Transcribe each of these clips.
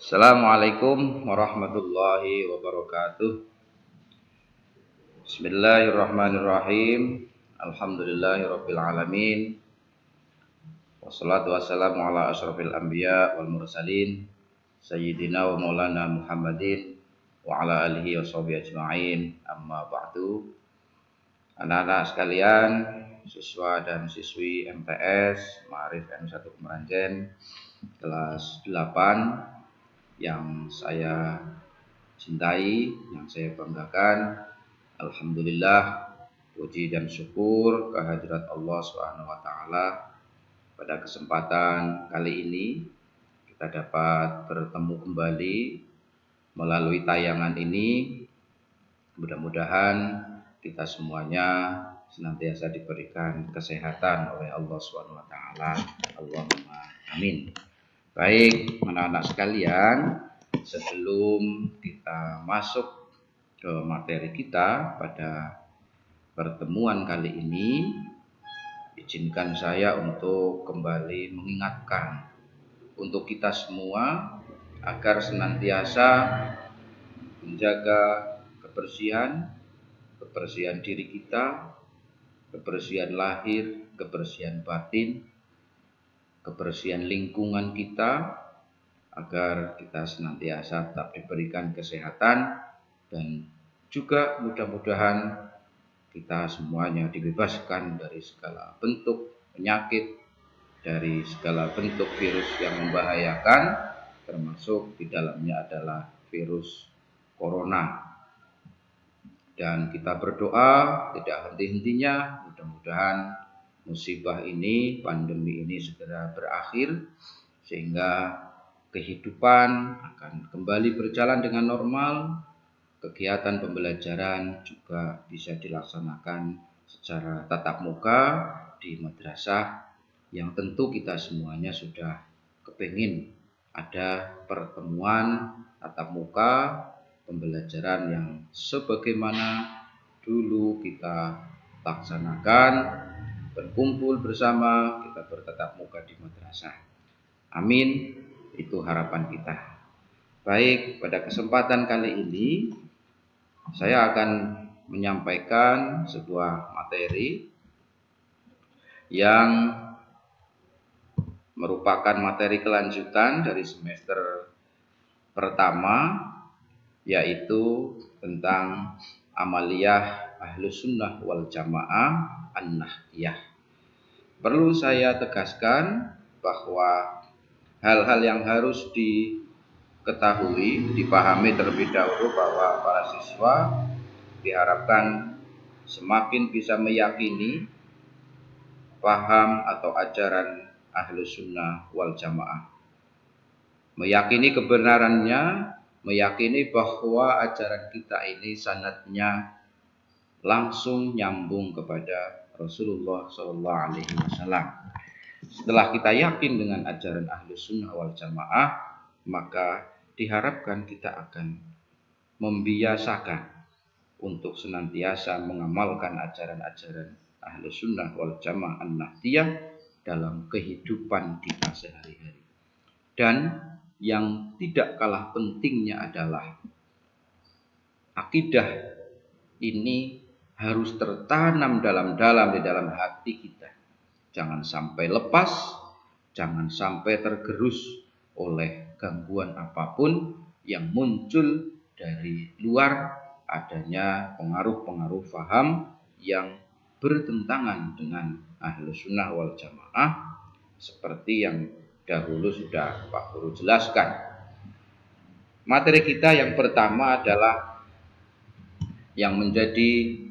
Assalamualaikum warahmatullahi wabarakatuh. Bismillahirrahmanirrahim. Alhamdulillahirabbil alamin. Wassalatu wassalamu ala asyrafil anbiya wal mursalin sayyidina wa maulana Muhammadin wa ala alihi washabihi ajmain. Amma ba'du. Anak-anak sekalian, siswa dan siswi MTS Ma'arif M1 Meranjen kelas 8 yang saya cintai, yang saya banggakan. Alhamdulillah, puji dan syukur kehadirat Allah Subhanahu wa taala. Pada kesempatan kali ini kita dapat bertemu kembali melalui tayangan ini. Mudah-mudahan kita semuanya senantiasa diberikan kesehatan oleh Allah Subhanahu wa taala. Allahumma amin. Baik, anak-anak sekalian, sebelum kita masuk ke materi kita pada pertemuan kali ini, izinkan saya untuk kembali mengingatkan untuk kita semua agar senantiasa menjaga kebersihan diri kita, kebersihan lahir, kebersihan batin, kebersihan lingkungan kita, agar kita senantiasa tetap diberikan kesehatan dan juga mudah-mudahan kita semuanya dibebaskan dari segala bentuk penyakit, dari segala bentuk virus yang membahayakan, termasuk di dalamnya adalah virus corona. Dan kita berdoa tidak henti-hentinya, mudah-mudahan musibah ini, pandemi ini segera berakhir sehingga kehidupan akan kembali berjalan dengan normal, kegiatan pembelajaran juga bisa dilaksanakan secara tatap muka di madrasah yang tentu kita semuanya sudah kepingin ada pertemuan tatap muka pembelajaran yang sebagaimana dulu kita laksanakan, berkumpul bersama, kita bertatap muka di madrasah. Amin, itu harapan kita. Baik, pada kesempatan kali ini saya akan menyampaikan sebuah materi yang merupakan materi kelanjutan dari semester pertama, yaitu tentang amaliyah Ahlus Sunnah wal Jamaah An-Nahdiyah. Perlu saya tegaskan bahwa hal-hal yang harus diketahui, dipahami terlebih dahulu bahwa para siswa diharapkan semakin bisa meyakini, paham atau ajaran Ahlus Sunnah wal Jamaah. Meyakini kebenarannya, meyakini bahwa ajaran kita ini sanadnya langsung nyambung kepada Rasulullah SAW. Setelah kita yakin dengan ajaran Ahlus Sunnah wal Jamaah, maka diharapkan kita akan membiasakan untuk senantiasa mengamalkan ajaran-ajaran Ahlus Sunnah wal Jamaah An-Nahdiyah dalam kehidupan kita sehari-hari. Dan yang tidak kalah pentingnya adalah akidah ini harus tertanam dalam-dalam di dalam hati kita. Jangan sampai lepas, jangan sampai tergerus oleh gangguan apapun yang muncul dari luar, adanya pengaruh-pengaruh faham yang bertentangan dengan Ahlus Sunnah wal Jamaah seperti yang dahulu sudah Pak Guru jelaskan. Materi kita yang pertama adalah yang menjadi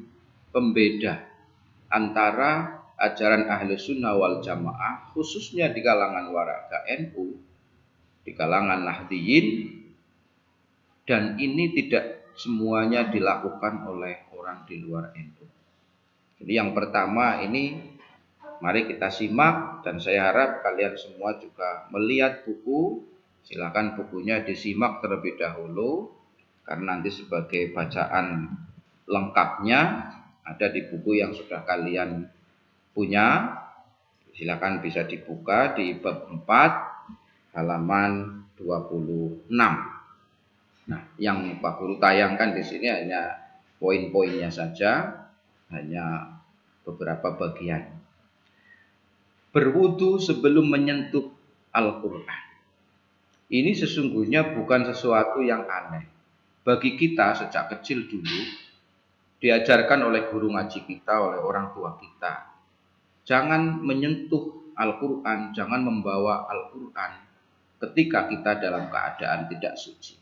pembeda antara ajaran Ahlus Sunnah wal Jamaah khususnya di kalangan warga NU, di kalangan Nahdiyin, dan ini tidak semuanya dilakukan oleh orang di luar NU. Jadi yang pertama ini mari kita simak, dan saya harap kalian semua juga melihat buku. Silakan bukunya disimak terlebih dahulu, karena nanti sebagai bacaan lengkapnya ada di buku yang sudah kalian punya. Silakan bisa dibuka di bab 4 halaman 26. Nah, yang Pak Guru tayangkan di sini hanya poin-poinnya saja, hanya beberapa bagian. Berwudu sebelum menyentuh Al-Quran. Ini sesungguhnya bukan sesuatu yang aneh. Bagi kita sejak kecil dulu, diajarkan oleh guru ngaji kita, oleh orang tua kita. Jangan menyentuh Al-Quran, jangan membawa Al-Quran ketika kita dalam keadaan tidak suci.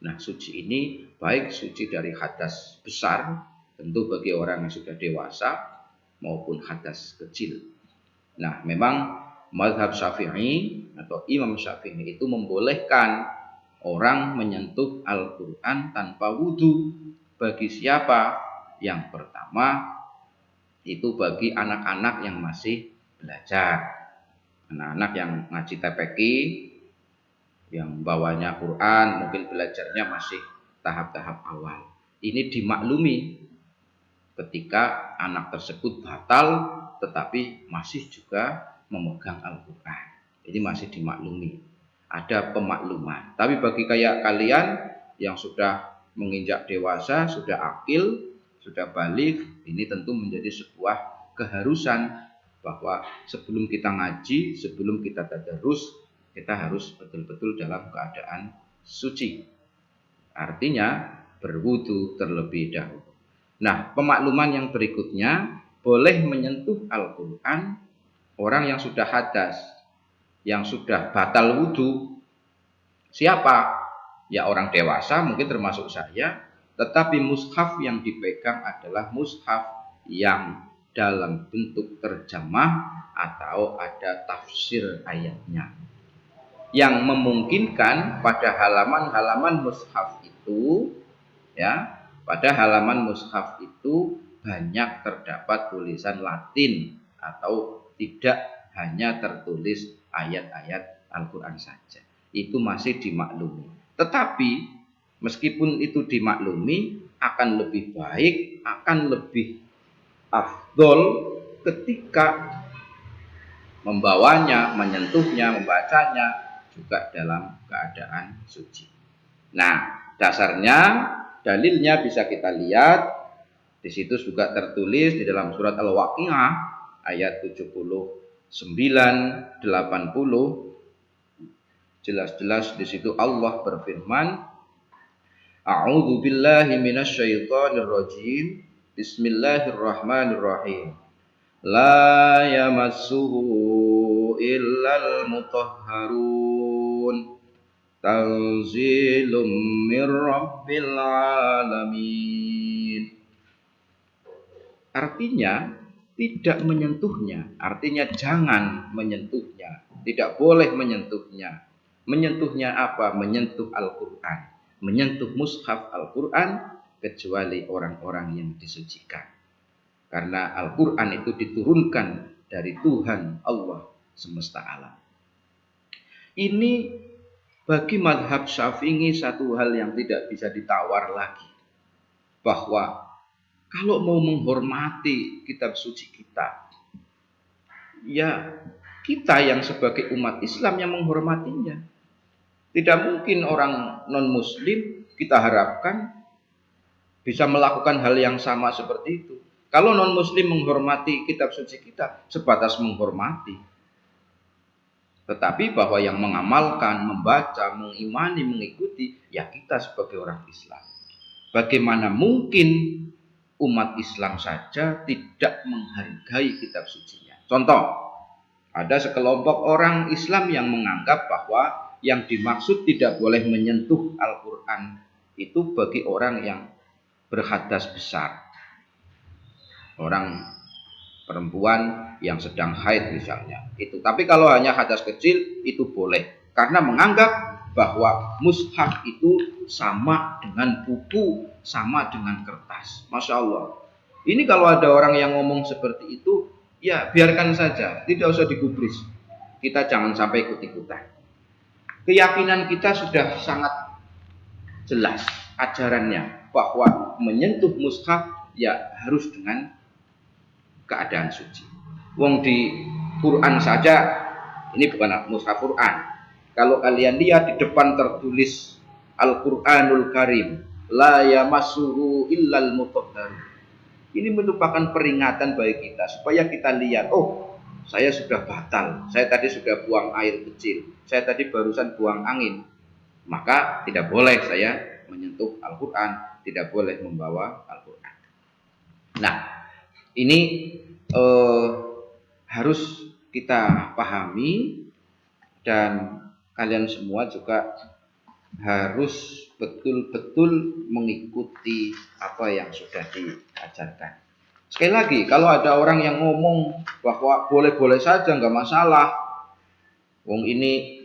Nah, suci ini baik suci dari hadas besar, tentu bagi orang yang sudah dewasa, maupun hadas kecil. Nah, memang mazhab Syafi'i atau Imam Syafi'i itu membolehkan orang menyentuh Al-Quran tanpa wudu. Bagi siapa? Yang pertama, itu bagi anak-anak yang masih belajar. Anak-anak yang ngaji TPQ, yang bawanya Quran, mungkin belajarnya masih tahap-tahap awal. Ini dimaklumi ketika anak tersebut batal tetapi masih juga memegang Al-Quran. Jadi masih dimaklumi, ada pemakluman. Tapi bagi kayak kalian yang sudah menginjak dewasa, sudah akil, sudah balik, ini tentu menjadi sebuah keharusan bahwa sebelum kita ngaji, sebelum kita tadarus, kita harus betul-betul dalam keadaan suci. Artinya berwudu terlebih dahulu. Nah, pemakluman yang berikutnya, boleh menyentuh Al-Quran orang yang sudah hadas, yang sudah batal wudu. Siapa? Ya orang dewasa, mungkin termasuk saya, tetapi mushaf yang dipegang adalah mushaf yang dalam bentuk terjemah atau ada tafsir ayatnya, yang memungkinkan pada halaman-halaman mushaf itu, ya, pada halaman mushaf itu banyak terdapat tulisan Latin atau tidak hanya tertulis ayat-ayat Al-Quran saja. Itu masih dimaklumi. Tetapi meskipun itu dimaklumi, akan lebih baik, akan lebih afdol ketika membawanya, menyentuhnya, membacanya juga dalam keadaan suci. Nah, dasarnya, dalilnya bisa kita lihat. Di situ juga tertulis di dalam surat Al-Waqiah ayat 79, 80. Jelas-jelas di situ Allah berfirman, A'udzu billahi minasyaitonir rajim. Bismillahirrahmanirrahim. La yamassuhu illal mutahharun. Tanzilum mir rabbil alamin. Artinya tidak menyentuhnya, artinya jangan menyentuhnya, tidak boleh menyentuhnya. Menyentuhnya apa? Menyentuh Al-Quran, menyentuh mushaf Al-Quran, kecuali orang-orang yang disucikan. Karena Al-Quran itu diturunkan dari Tuhan Allah semesta alam. Ini bagi mazhab Syafi'i satu hal yang tidak bisa ditawar lagi. Bahwa kalau mau menghormati kitab suci kita, ya kita yang sebagai umat Islam yang menghormatinya. Tidak mungkin orang non-muslim kita harapkan bisa melakukan hal yang sama seperti itu. Kalau non-muslim menghormati kitab suci kita, sebatas menghormati. Tetapi bahwa yang mengamalkan, membaca, mengimani, mengikuti, ya kita sebagai orang Islam. Bagaimana mungkin umat Islam saja tidak menghargai kitab sucinya? Contoh, ada sekelompok orang Islam yang menganggap bahwa yang dimaksud tidak boleh menyentuh Al-Quran itu bagi orang yang berhadas besar. Orang perempuan yang sedang haid misalnya. Itu. Tapi kalau hanya hadas kecil itu boleh. Karena menganggap bahwa mushaf itu sama dengan buku, sama dengan kertas. Masya Allah. Ini kalau ada orang yang ngomong seperti itu, ya biarkan saja, tidak usah digubris. Kita jangan sampai ikut-ikutan. Keyakinan kita sudah sangat jelas ajarannya, bahwa menyentuh mushaf ya harus dengan keadaan suci. Wong di Quran saja, ini bukan mushaf Quran. Kalau kalian lihat di depan tertulis Al-Qur'anul Karim, la yamassuhu illal mutahharun. Ini merupakan peringatan bagi kita supaya kita lihat, oh, saya sudah batal, saya tadi sudah buang air kecil, saya tadi barusan buang angin, maka tidak boleh saya menyentuh Al-Quran, tidak boleh membawa Al-Quran. Nah, ini harus kita pahami, dan kalian semua juga harus betul-betul mengikuti apa yang sudah diajarkan. Sekali lagi, kalau ada orang yang ngomong bahwa boleh-boleh saja, nggak masalah, wong ini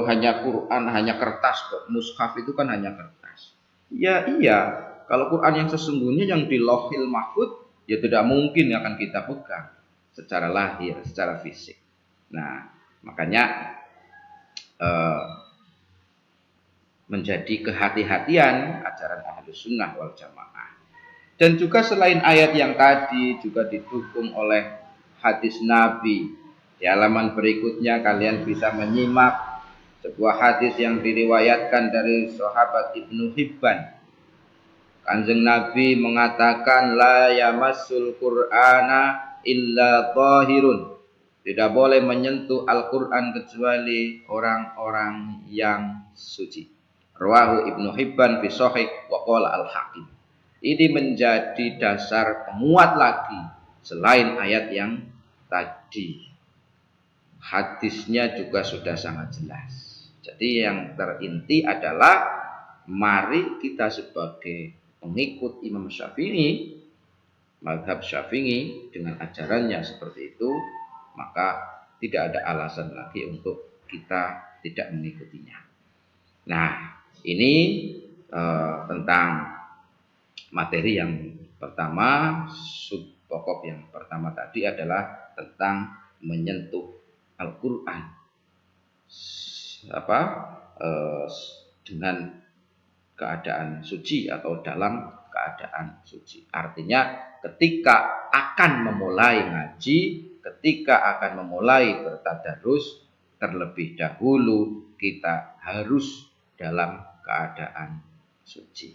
hanya Quran, hanya kertas, mushaf itu kan hanya kertas. Ya iya, kalau Quran yang sesungguhnya yang di Lauhil Mahfuz, ya tidak mungkin akan kita pegang secara lahir, secara fisik. Nah, makanya menjadi kehati-hatian ajaran Ahlus Sunnah wal Jamaah. Dan juga selain ayat yang tadi, juga didukung oleh hadis Nabi. Di halaman berikutnya kalian bisa menyimak sebuah hadis yang diriwayatkan dari sahabat Ibnu Hibban. Kanjeng Nabi mengatakan, la yamassul Qur'ana illa tahirun. Tidak boleh menyentuh Al-Quran kecuali orang-orang yang suci. Rawahu Ibnu Hibban fi Shahih wa qala Al-Hakim. Ini menjadi dasar penguat lagi selain ayat yang tadi. Hadisnya juga sudah sangat jelas. Jadi yang terinti adalah mari kita sebagai pengikut Imam Syafi'i, mazhab Syafi'i dengan ajarannya seperti itu, maka tidak ada alasan lagi untuk kita tidak mengikutinya. Nah, ini tentang materi yang pertama, sub pokok yang pertama tadi adalah tentang menyentuh Al-Quran dengan keadaan suci atau dalam keadaan suci. Artinya ketika akan memulai ngaji, ketika akan memulai bertadarus, terlebih dahulu kita harus dalam keadaan suci.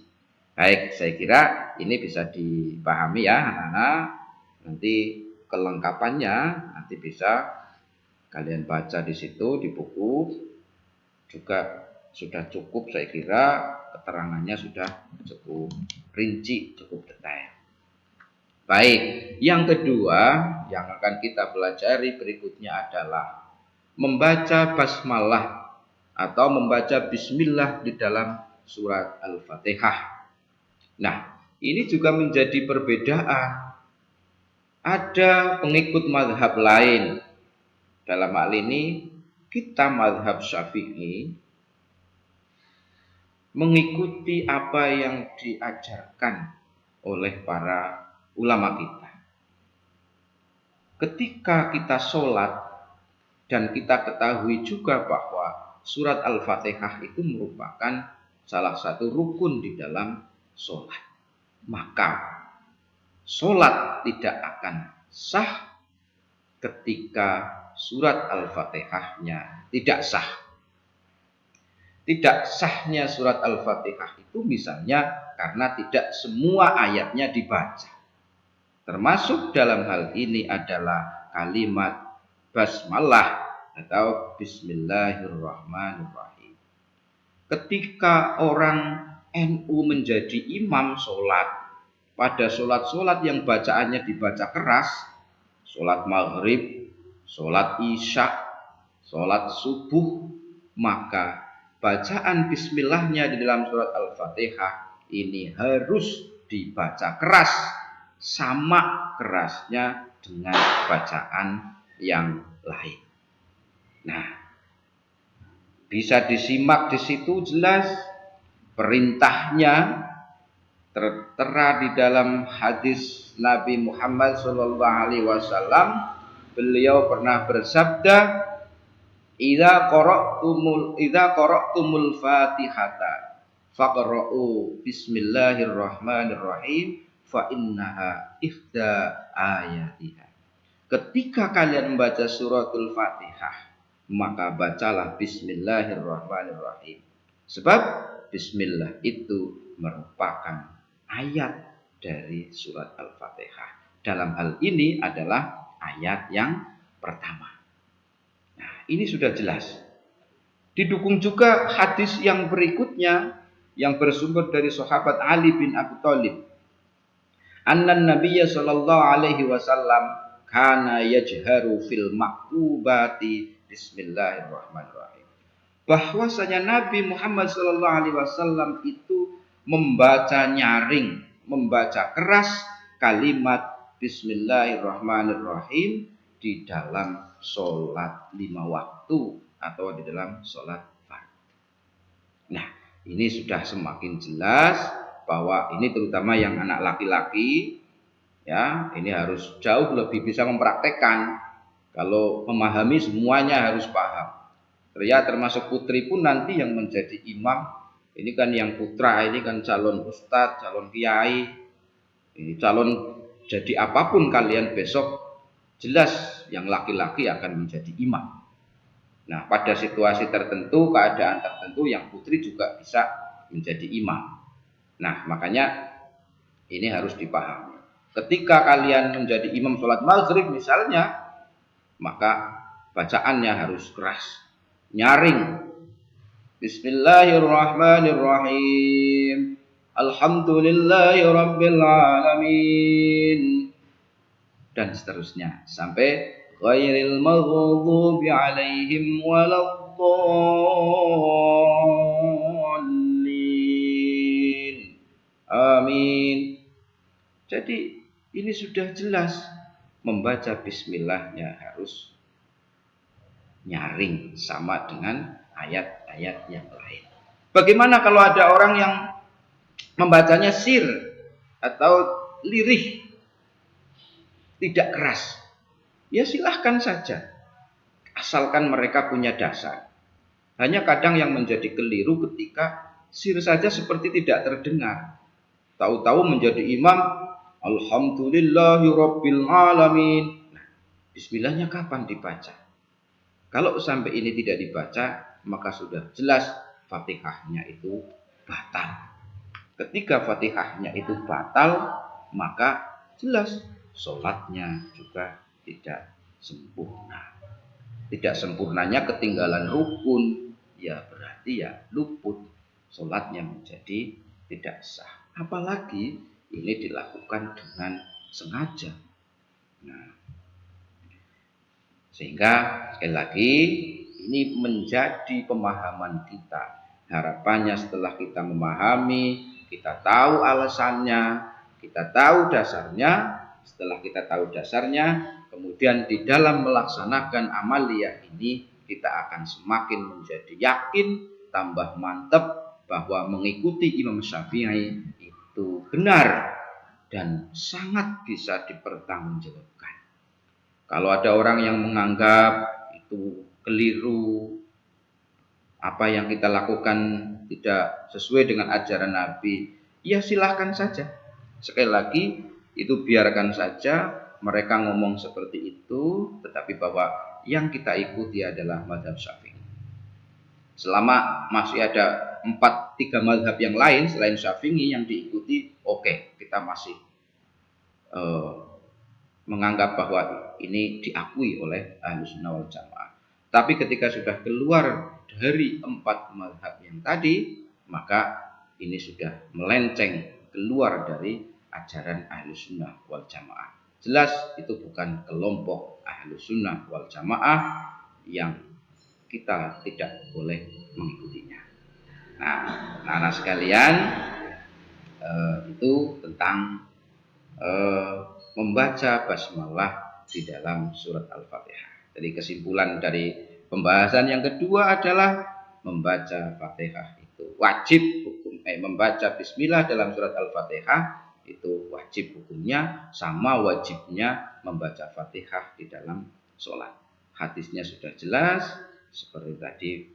Baik, saya kira ini bisa dipahami ya anak-anak. Nanti kelengkapannya nanti bisa kalian baca di situ di buku, juga sudah cukup, saya kira keterangannya sudah cukup rinci, cukup detail. Baik, yang kedua yang akan kita pelajari berikutnya adalah membaca basmalah atau membaca bismillah di dalam surat Al-Fatihah. Nah, ini juga menjadi perbedaan. Ada pengikut mazhab lain. Dalam hal ini kita mazhab Syafi'i mengikuti apa yang diajarkan oleh para ulama kita. Ketika kita sholat dan kita ketahui juga bahwa surat Al-Fatihah itu merupakan salah satu rukun di dalam sholat, maka sholat tidak akan sah ketika surat Al-Fatihahnya tidak sah. Tidak sahnya surat Al-Fatihah itu misalnya karena tidak semua ayatnya dibaca. Termasuk dalam hal ini adalah kalimat basmalah atau bismillahirrahmanirrahim. Ketika orang NU menjadi imam sholat, pada sholat-sholat yang bacaannya dibaca keras, sholat maghrib, sholat isya, sholat subuh, maka bacaan bismillahnya di dalam surat Al-Fatihah ini harus dibaca keras, sama kerasnya dengan bacaan yang lain. Nah, bisa disimak di situ jelas perintahnya tertera di dalam hadis Nabi Muhammad SAW. Beliau pernah bersabda, idza qara'tumul Fatihata faqra'u bismillahirrahmanirrahim fa innaha ihda ayatiha. Ketika kalian membaca suratul Fatihah, maka bacalah Bismillahirrahmanirrahim. Sebab Bismillah itu merupakan ayat dari surat Al-Fatihah. Dalam hal ini adalah ayat yang pertama. Nah, ini sudah jelas. Didukung juga hadis yang berikutnya yang bersumber dari sahabat Ali bin Abi Thalib. Annan Nabiyya sallallahu alaihi wasallam kana yajharu fil maktubati Bismillahirrahmanirrahim. Bahwasanya Nabi Muhammad sallallahu alaihi wasallam itu membaca nyaring, membaca keras kalimat Bismillahirrahmanirrahim di dalam sholat 5 waktu atau di dalam sholat fardu. Nah, ini sudah semakin jelas bahwa ini terutama yang anak laki-laki, ya, ini harus jauh lebih bisa mempraktekkan. Kalau memahami semuanya harus paham. Ya, termasuk putri pun nanti yang menjadi imam. Ini kan yang putra, ini kan calon ustadz, calon kiai, ini calon jadi apapun kalian besok, jelas yang laki-laki akan menjadi imam. Nah, pada situasi tertentu, keadaan tertentu, yang putri juga bisa menjadi imam. Nah, makanya ini harus dipahami. Ketika kalian menjadi imam sholat maghrib misalnya, maka bacaannya harus keras, nyaring. Bismillahirrahmanirrahim. Alhamdulillahi rabbil alamin. Dan seterusnya sampai ghairil maghdubi alaihim waladdallin. Amin. Jadi ini sudah jelas, membaca bismillahnya harus nyaring sama dengan ayat-ayat yang lain. Bagaimana kalau ada orang yang membacanya sir atau lirih, tidak keras? Ya silahkan saja, asalkan mereka punya dasar. Hanya kadang yang menjadi keliru ketika sir saja seperti tidak terdengar. Tahu-tahu menjadi imam, Alhamdulillahi rabbil alamin. Nah, bismillahnya kapan dibaca? Kalau sampai ini tidak dibaca, maka sudah jelas Fatihahnya itu batal. Ketika Fatihahnya itu batal, maka jelas sholatnya juga tidak sempurna. Tidak sempurnanya ketinggalan rukun, ya berarti ya luput, sholatnya menjadi tidak sah. Apalagi ini dilakukan dengan sengaja. Nah, sehingga sekali lagi ini menjadi pemahaman kita. Harapannya setelah kita memahami, kita tahu alasannya, kita tahu dasarnya. Setelah kita tahu dasarnya, kemudian di dalam melaksanakan amaliyah ini kita akan semakin menjadi yakin, tambah mantap bahwa mengikuti Imam Syafi'i itu benar dan sangat bisa dipertanggungjawabkan. Kalau ada orang yang menganggap itu keliru, apa yang kita lakukan tidak sesuai dengan ajaran Nabi, ya silahkan saja. Sekali lagi, itu biarkan saja mereka ngomong seperti itu, tetapi bahwa yang kita ikuti adalah mazhab Syafi'i. Selama masih ada 3 mazhab yang lain selain Syafi'i yang diikuti, oke, kita masih menganggap bahwa ini diakui oleh Ahlussunnah wal Jamaah. Tapi ketika sudah keluar dari 4 mazhab yang tadi, maka ini sudah melenceng keluar dari ajaran Ahlussunnah wal Jamaah. Jelas itu bukan kelompok Ahlussunnah wal Jamaah yang kita tidak boleh mengikutinya. Nah, anak-anak sekalian, itu tentang membaca basmalah di dalam surat Al-Fatihah. Jadi kesimpulan dari pembahasan yang kedua adalah membaca Fatihah itu wajib hukum. Membaca bismillah dalam surat Al-Fatihah itu wajib hukumnya, sama wajibnya membaca Fatihah di dalam sholat. Hadisnya sudah jelas seperti tadi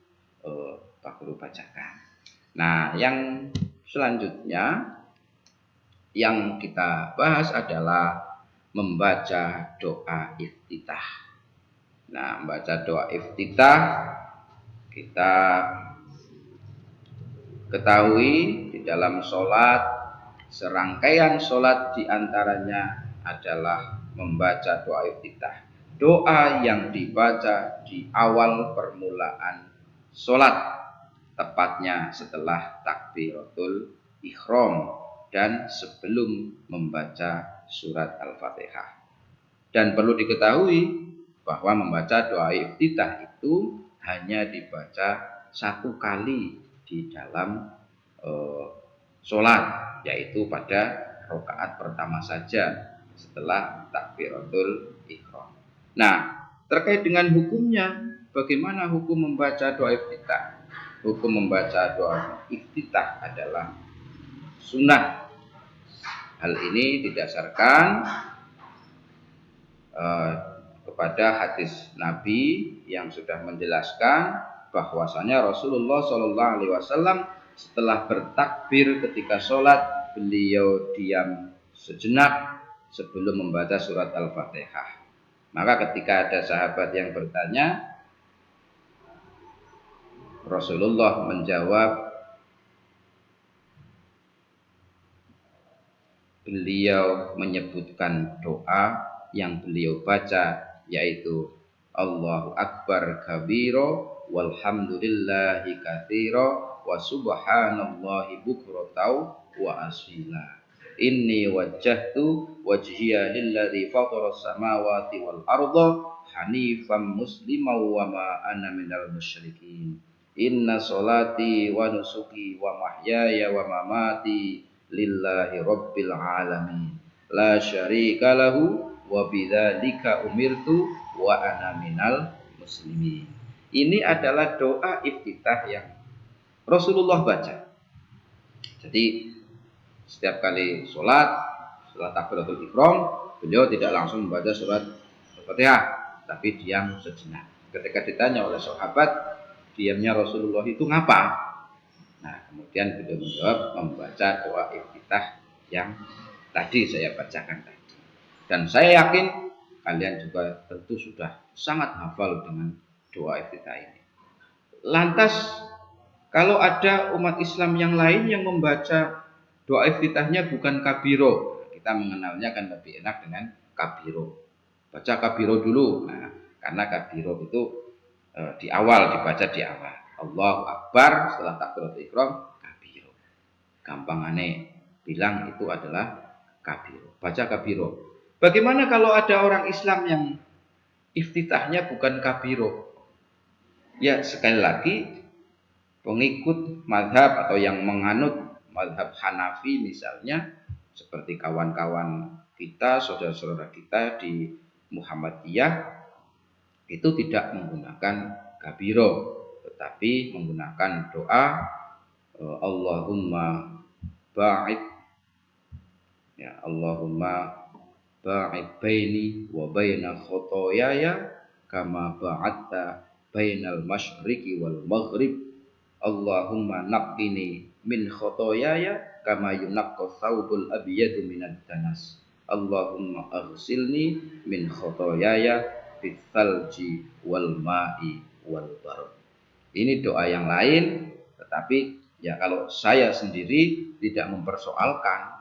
Pak Guru bacakan. Nah, yang selanjutnya yang kita bahas adalah membaca doa iftitah. Nah, membaca doa iftitah kita ketahui di dalam sholat, serangkaian sholat diantaranya adalah membaca doa iftitah. Doa yang dibaca di awal permulaan sholat, tepatnya setelah takbiratul ihram dan sebelum membaca surat Al-Fatihah. Dan perlu diketahui bahwa membaca doa iftitah itu hanya dibaca satu kali di dalam sholat, yaitu pada rakaat pertama saja setelah takbiratul ihram. Nah, terkait dengan hukumnya, bagaimana hukum membaca doa iftitah? Hukum membaca doa iftitah adalah sunnah. Hal ini didasarkan kepada hadis Nabi yang sudah menjelaskan bahwasanya Rasulullah Shallallahu Alaihi Wasallam setelah bertakbir ketika sholat, beliau diam sejenak sebelum membaca surat Al-Fatihah. Maka ketika ada sahabat yang bertanya, Rasulullah menjawab, beliau menyebutkan doa yang beliau baca, yaitu Allahu Akbar kabiro walhamdulillahi katsira wa subhanallahi bukratan wa asila. Inni wajjahtu wajhiya lilladzi fataras samawati wal arda hanifan musliman wa ma ana minal musyrikin. Inna sholati wa nusuki wa mahyaya wa mamati lillahi rabbil alamin la syarika lahu wa bidzalika umirtu wa ana minal muslimin. Ini adalah doa iftitah yang Rasulullah baca. Jadi setiap kali sholat, setelah takbiratul ihram, beliau tidak langsung membaca surat Al-Fatihah, tapi diam sejenak. Ketika ditanya oleh sahabat, diamnya Rasulullah itu ngapa? Nah, kemudian beliau menjawab membaca doa iftitah yang tadi saya bacakan tadi. Dan saya yakin kalian juga tentu sudah sangat hafal dengan doa iftitah ini. Lantas, kalau ada umat Islam yang lain yang membaca doa iftitahnya bukan kabiro, kita mengenalnya kan lebih enak dengan kabiro. Baca kabiro dulu. Nah, karena kabiro itu di awal, dibaca di awal. Allahu Akbar setelah takbiratul ihram, kabiro. Gampangane bilang itu adalah kabiro. Baca kabiro. Bagaimana kalau ada orang Islam yang iftitahnya bukan kabiro? Ya, sekali lagi pengikut mazhab atau yang menganut mazhab Hanafi misalnya, seperti kawan-kawan kita, saudara-saudara kita di Muhammadiyah, itu tidak menggunakan kabiro, tetapi menggunakan doa Allahumma ba'id, ya Allahumma ba'id baini wa baina khotoyaya kama ba'adta bainal masyriqi wal maghrib. Allahumma naqqini min khotoyaya kama yunaqqas thawbul abyadu minad danas. Allahumma aghsilni min khotoyaya bithalji wal ma'i wal barad. Ini doa yang lain, tetapi ya kalau saya sendiri tidak mempersoalkan,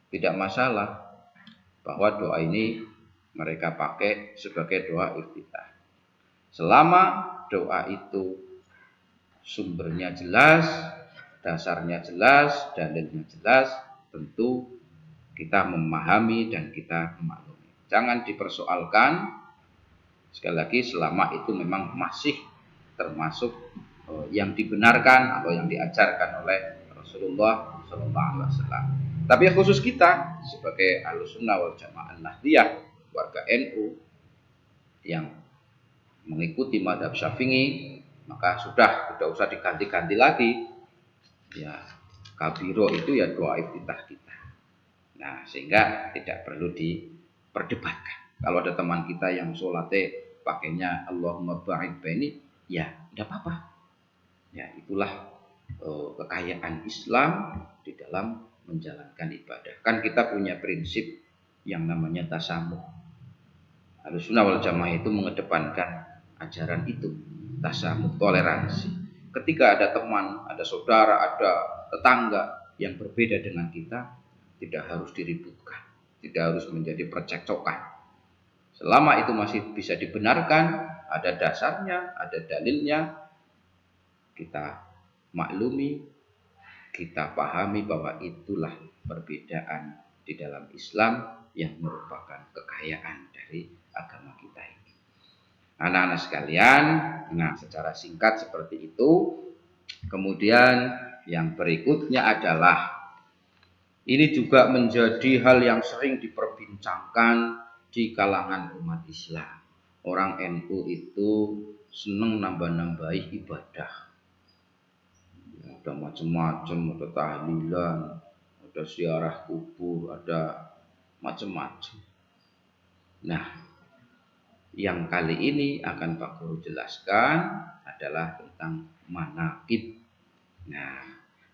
tidak masalah bahwa doa ini mereka pakai sebagai doa iftitah. Selama doa itu sumbernya jelas, dasarnya jelas, dalilnya jelas, tentu kita memahami dan kita memaklumi. Jangan dipersoalkan. Sekali lagi, selama itu memang masih termasuk yang dibenarkan atau yang diajarkan oleh Rasulullah SAW. Tapi khusus kita sebagai Ahlussunnah wal Jamaah Nahdliyah, warga NU yang mengikuti mazhab Syafi'i, maka sudah tidak usah diganti-ganti lagi. Ya, kabiro itu ya doa iftitah kita. Nah, sehingga tidak perlu diperdebatkan. Kalau ada teman kita yang sholatnya pakainya Allahumma ba'id baini, ya tidak apa-apa. Ya, itulah kekayaan Islam di dalam menjalankan ibadah. Kan kita punya prinsip yang namanya tasamuh. Ahlussunnah wal Jamaah itu mengedepankan ajaran itu, tasamuh, toleransi. Ketika ada teman, ada saudara, ada tetangga yang berbeda dengan kita, tidak harus diributkan, tidak harus menjadi percekcokan. Selama itu masih bisa dibenarkan, ada dasarnya, ada dalilnya, kita maklumi, kita pahami bahwa itulah perbedaan di dalam Islam yang merupakan kekayaan dari agama kita ini. Anak-anak sekalian, nah secara singkat seperti itu. Kemudian yang berikutnya adalah, ini juga menjadi hal yang sering diperbincangkan di kalangan umat Islam. Orang NU itu seneng nambah-nambahi ibadah. Ada macam-macam, ada tahlilan, ada ziarah kubur, ada macam-macam. Nah, yang kali ini akan Pak Guru jelaskan adalah tentang manaqib. Nah,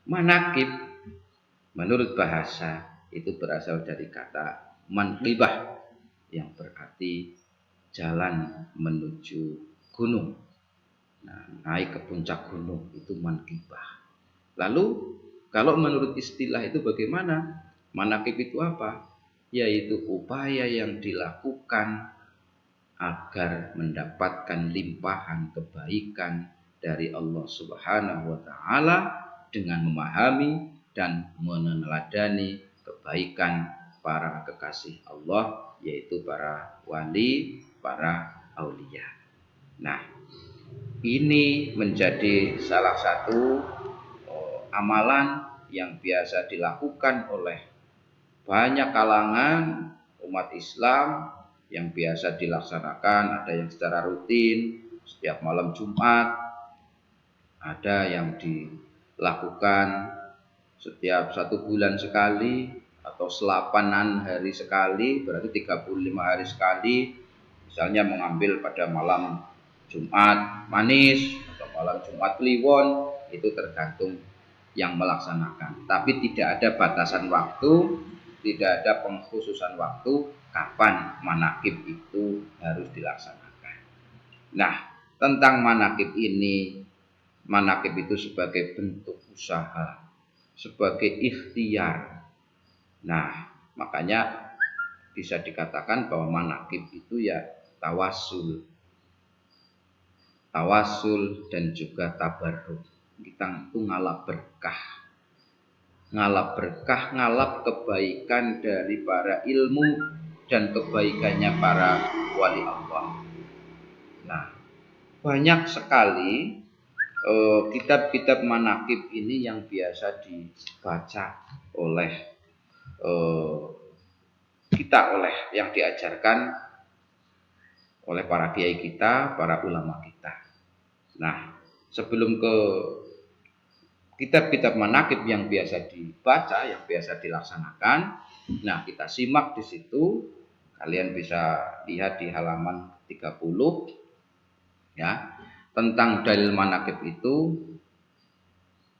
manaqib menurut bahasa itu berasal dari kata manqibah yang berarti jalan menuju gunung. Nah, naik ke puncak gunung itu manqibah. Lalu kalau menurut istilah itu bagaimana? Manaqib itu apa? Yaitu upaya yang dilakukan agar mendapatkan limpahan kebaikan dari Allah Subhanahu wa taala dengan memahami dan meneladani kebaikan para kekasih Allah, yaitu para wali, para aulia. Nah, ini menjadi salah satu amalan yang biasa dilakukan oleh banyak kalangan umat Islam, yang biasa dilaksanakan. Ada yang secara rutin setiap malam Jumat, ada yang dilakukan setiap 1 bulan sekali, atau 8 hari sekali, berarti 35 hari sekali. Misalnya mengambil pada malam Jumat manis atau malam Jumat Kliwon, itu tergantung yang melaksanakan. Tapi tidak ada batasan waktu, tidak ada pengkhususan waktu kapan manaqib itu harus dilaksanakan. Nah, tentang manaqib ini, manaqib itu sebagai bentuk usaha, sebagai ikhtiar. Nah, makanya bisa dikatakan bahwa manaqib itu ya tawasul. Tawasul dan juga tabarruk. Kita itu ngalap berkah. Ngalap berkah, ngalap kebaikan dari para ilmu dan kebaikannya para wali Allah. Nah, banyak sekali kitab-kitab manaqib ini yang biasa dibaca oleh kita, oleh yang diajarkan oleh para kiai kita, para ulama kita. Nah, sebelum ke kitab-kitab manaqib yang biasa dibaca, yang biasa dilaksanakan, nah kita simak di situ. Kalian bisa lihat di halaman 30 ya. Tentang dalil manaqib itu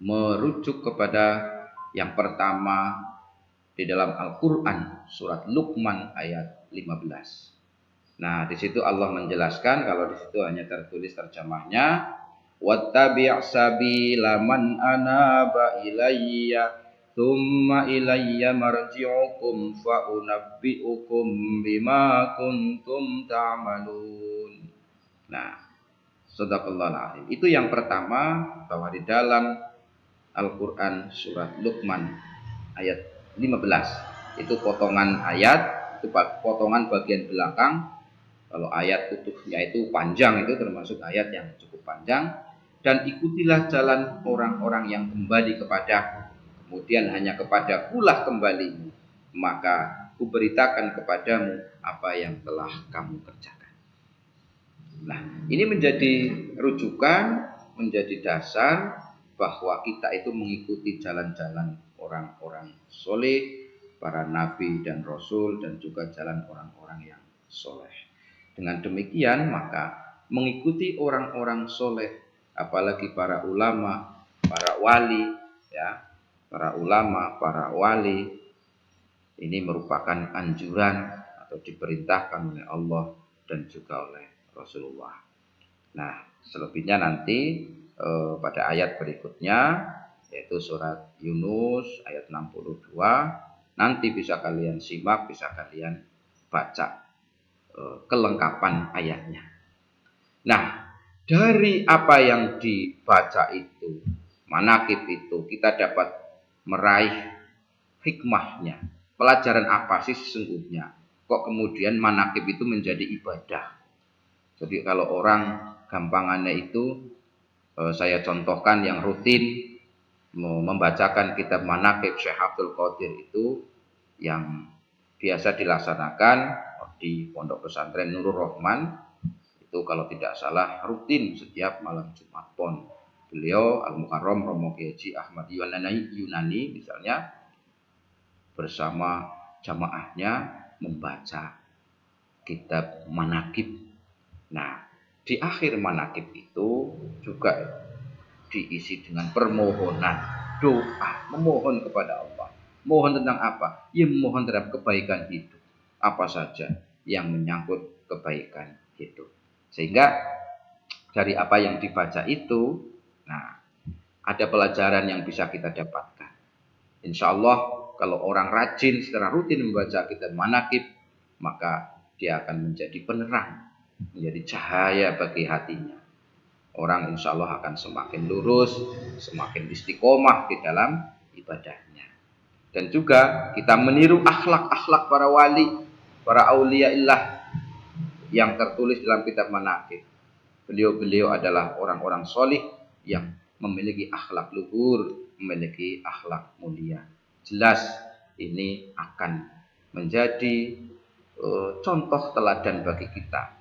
merujuk kepada yang pertama di dalam Al-Qur'an, surat Luqman ayat 15. Nah, di situ Allah menjelaskan, kalau di situ hanya tertulis terjemahnya, wattabi' sabila man anaba ilayya tsumma ilayya marji'ukum fa unabbi'ukum bima kuntum ta'malun. Nah, shadaqallahul azim. Itu yang pertama, bahwa di dalam Al-Qur'an surat Luqman ayat 15 itu potongan ayat, itu potongan bagian belakang. Kalau ayat utuhnya itu panjang, itu termasuk ayat yang cukup panjang. Dan ikutilah jalan orang-orang yang kembali kepadaku, kemudian hanya kepadakulah kembalimu, maka kuberitakan kepadamu apa yang telah kamu kerjakan. Nah, ini menjadi rujukan, menjadi dasar bahwa kita itu mengikuti jalan-jalan orang-orang soleh, para nabi dan rasul, dan juga jalan orang-orang yang soleh. Dengan demikian, maka mengikuti orang-orang soleh, apalagi para ulama, para wali, ya, para ulama, para wali, ini merupakan anjuran atau diperintahkan oleh Allah dan juga oleh Rasulullah. Nah, selebihnya nanti pada ayat berikutnya, yaitu surat Yunus ayat 62, nanti bisa kalian simak, bisa kalian baca kelengkapan ayatnya. Nah, dari apa yang dibaca itu, manaqib itu, kita dapat meraih hikmahnya. Pelajaran apa sih sesungguhnya? Kok kemudian manaqib itu menjadi ibadah? Jadi kalau orang gampangannya itu, saya contohkan yang rutin membacakan kitab manaqib Syekh Abdul Qadir itu, yang biasa dilaksanakan di Pondok Pesantren Nurul Rahman, itu kalau tidak salah rutin setiap malam Jumat Pon. Beliau Al-Mukarram Romo Kiai Haji Ahmad Yunani misalnya bersama jamaahnya membaca kitab manaqib. Nah, di akhir manaqib itu juga diisi dengan permohonan, doa, memohon kepada Allah. Mohon tentang apa? Ya memohon terhadap kebaikan hidup. Apa saja yang menyangkut kebaikan hidup. Sehingga dari apa yang dibaca itu, nah, ada pelajaran yang bisa kita dapatkan. Insya Allah kalau orang rajin secara rutin membaca kitab manaqib, maka dia akan menjadi penerang, menjadi cahaya bagi hatinya. Orang insya Allah akan semakin lurus, semakin istiqomah di dalam ibadahnya. Dan juga kita meniru akhlak-akhlak para wali, para auliyaillah yang tertulis dalam kitab manaqib. Beliau-beliau adalah orang-orang solih yang memiliki akhlak luhur, memiliki akhlak mulia. Jelas ini akan menjadi contoh teladan bagi kita.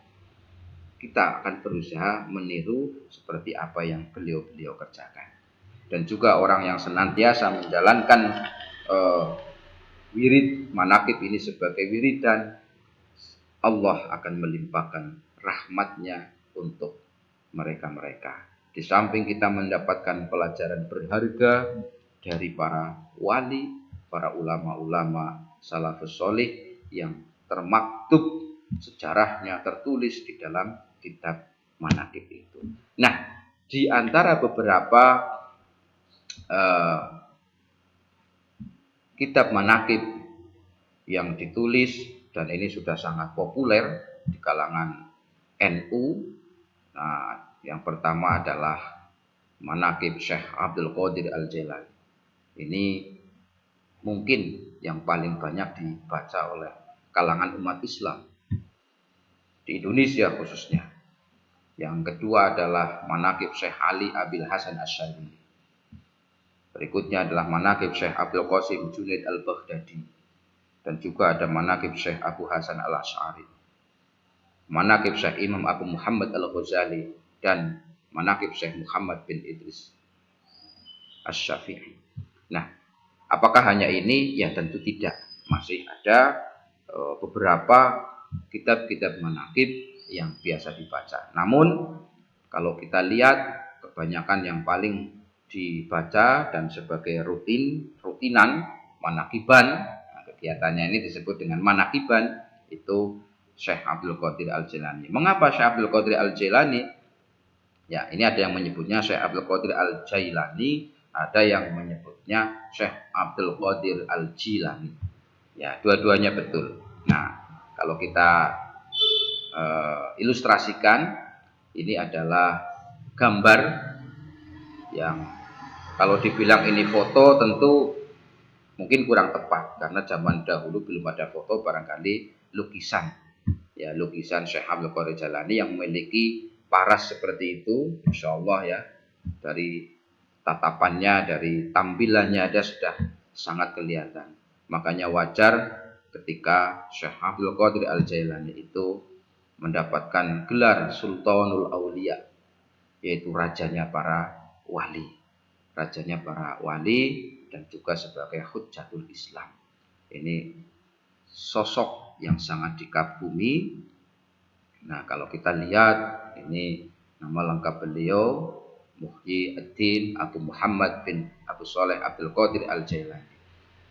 Kita akan berusaha meniru seperti apa yang beliau-beliau kerjakan. Dan juga orang yang senantiasa menjalankan wirid manaqib ini sebagai wiridan, Allah akan melimpahkan rahmatnya untuk mereka-mereka. Di samping kita mendapatkan pelajaran berharga dari para wali, para ulama-ulama salafus sholih yang termaktub sejarahnya tertulis di dalam kitab manaqib itu. Nah, di antara beberapa kitab manaqib yang ditulis dan ini sudah sangat populer di kalangan NU. Nah, yang pertama adalah manaqib Syekh Abdul Qadir Al-Jailani. Ini mungkin yang paling banyak dibaca oleh kalangan umat Islam di Indonesia khususnya. Yang kedua adalah manaqib Syekh Ali Abil Hasan Asy'ari. Berikutnya adalah manaqib Syekh Abdul Qasim Junaid Al-Baghdadi. Dan juga ada manaqib Syekh Abu Hasan Al-Asy'ari, manaqib Syekh Imam Abu Muhammad Al-Ghazali, dan manaqib Syekh Muhammad bin Idris Asy-Syafi'i. Nah, apakah hanya ini? Ya tentu tidak. Masih ada beberapa kitab-kitab manaqib yang biasa dibaca. Namun kalau kita lihat kebanyakan yang paling dibaca dan sebagai rutinan manaqiban, kegiatannya ini disebut dengan manaqiban, itu Syekh Abdul Qadir Al-Jailani. Mengapa Syekh Abdul Qadir Al-Jailani? Ya, ini ada yang menyebutnya Syekh Abdul Qadir Al-Jailani, ada yang menyebutnya Syekh Abdul Qadir Al-Jilani. Ya, dua-duanya betul. Nah, kalau kita ilustrasikan, ini adalah gambar yang kalau dibilang ini foto tentu mungkin kurang tepat, karena zaman dahulu belum ada foto, barangkali lukisan. Ya, lukisan Syekh Abdul Qadir Jailani yang memiliki paras seperti itu, insya Allah ya, dari tatapannya, dari tampilannya ada sudah sangat kelihatan. Makanya wajar ketika Syekh Abdul Qadir Al-Jailani itu mendapatkan gelar Sultanul Aulia, yaitu rajanya para wali. Rajanya para wali dan juga sebagai Hujjatul Islam. Ini sosok yang sangat dikagumi. Nah, kalau kita lihat ini nama lengkap beliau Muhyiddin Abu Muhammad bin Abu Saleh Abdul Qadir Al-Jailani.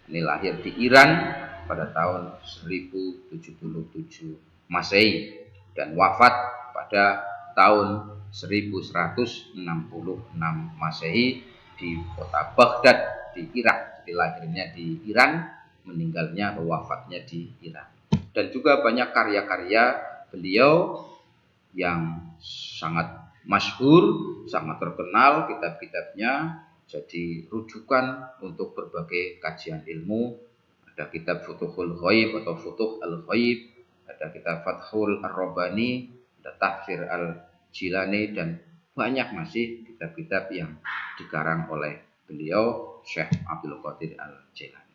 Ini lahir di Iran pada tahun 1077 Masehi. dan wafat pada tahun 1166 Masehi di kota Baghdad di Irak. Jadi lahirnya di Iran, meninggalnya atau wafatnya di Irak. Dan juga banyak karya-karya beliau yang sangat masyhur, sangat terkenal, kitab-kitabnya jadi rujukan untuk berbagai kajian ilmu. Ada kitab Futuhul Ghaib atau Futuh Al-Ghaib, ada kitab Fathul Ar-Rabbani, ada Tafsir Al-Jilani, dan banyak masih kitab-kitab yang dikarang oleh beliau Syekh Abdul Qadir Al-Jilani.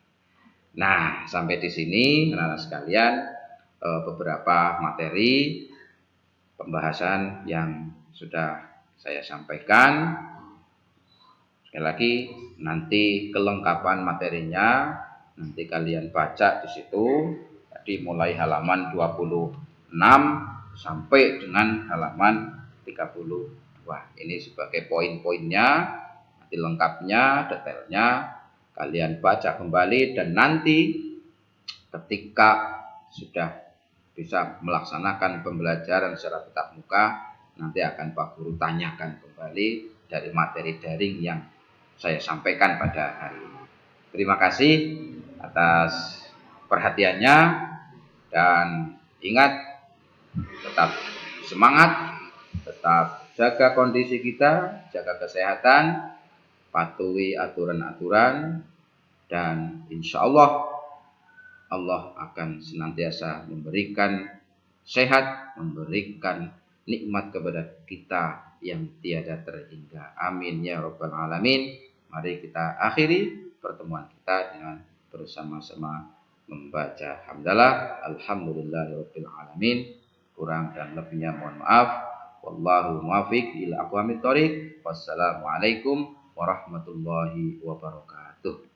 Nah, sampai di sini anak-anak sekalian beberapa materi pembahasan yang sudah saya sampaikan. Sekali lagi, nanti kelengkapan materinya nanti kalian baca di situ. Jadi mulai halaman 26 sampai dengan halaman 32. Ini sebagai poin-poinnya, nanti lengkapnya, detailnya kalian baca kembali, dan nanti ketika sudah bisa melaksanakan pembelajaran secara tatap muka, nanti akan Pak Guru tanyakan kembali dari materi daring yang saya sampaikan pada hari ini. Terima kasih atas perhatiannya, dan ingat, tetap semangat, tetap jaga kondisi kita, jaga kesehatan, patuhi aturan-aturan, dan insya Allah akan senantiasa memberikan sehat, memberikan nikmat kepada kita yang tiada terhingga. Amin ya rabbal alamin. Mari kita akhiri pertemuan kita dengan bersama-sama membaca hamdalah. Alhamdulillahirabbil alamin. Kurang dan lebihnya mohon maaf. Wallahu muwaffiq ila aqwamit thoriq. Wassalamualaikum warahmatullahi wabarakatuh.